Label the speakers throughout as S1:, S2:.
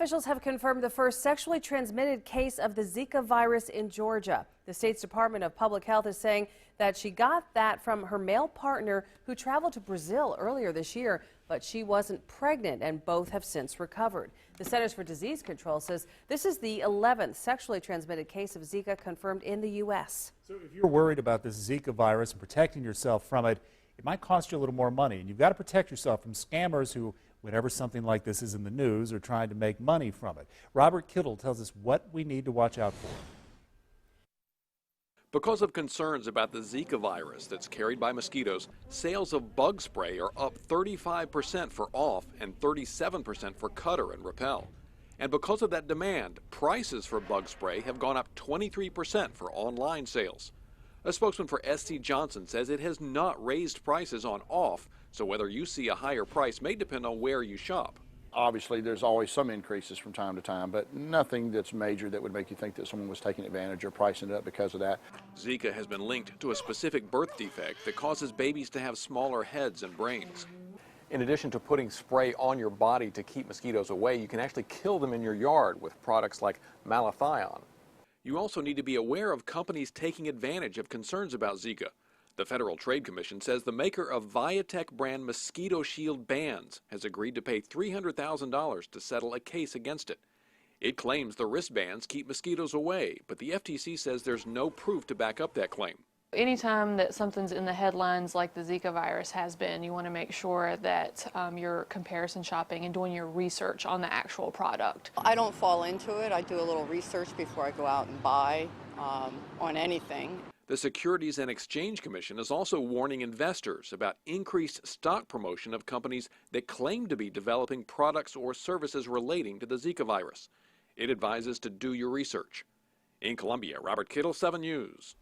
S1: Officials have confirmed the first sexually transmitted case of the Zika virus in Georgia. The state's Department of Public Health is saying that she got that from her male partner who traveled to Brazil earlier this year, but she wasn't pregnant, and both have since recovered. The Centers for Disease Control says this is the 11th sexually transmitted case of Zika confirmed in the U.S.
S2: So if you're worried about this Zika virus and protecting yourself from it, it might cost you a little more money, and you've got to protect yourself from scammers who, whenever something like this is in the news, are trying to make money from it. Robert Kittle tells us what we need to watch out for.
S3: Because of concerns about the Zika virus that's carried by mosquitoes, sales of bug spray are up 35% for off and 37% for cutter and repel. And because of that demand, prices for bug spray have gone up 23% for online sales. A spokesman for SC Johnson says it has not raised prices on off, so whether you see a higher price may depend on where you shop.
S4: Obviously, there's always some increases from time to time, but nothing that's major that would make you think that someone was taking advantage or pricing it up because of that.
S3: Zika has been linked to a specific birth defect that causes babies to have smaller heads and brains. In addition to putting spray on your body to keep mosquitoes away, you can actually kill them in your yard with products like malathion. You also need to be aware of companies taking advantage of concerns about Zika. The Federal Trade Commission says the maker of Viatech brand mosquito shield bands has agreed to pay $300,000 to settle a case against it. It claims the wristbands keep mosquitoes away, but the FTC says there's no proof to back up that claim.
S5: Anytime that something's in the headlines like the Zika virus has been, you want to make sure that you're comparison shopping and doing your research on the actual product.
S6: I don't fall into it. I do a little research before I go out and buy on anything.
S3: The Securities and Exchange Commission is also warning investors about increased stock promotion of companies that claim to be developing products or services relating to the Zika virus. It advises to do your research. In Columbia, Robert Kittle, 7 News.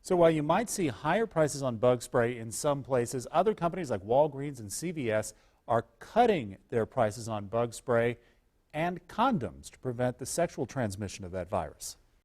S2: So while you might see higher prices on bug spray in some places, other companies like Walgreens and CVS are cutting their prices on bug spray and condoms to prevent the sexual transmission of that virus.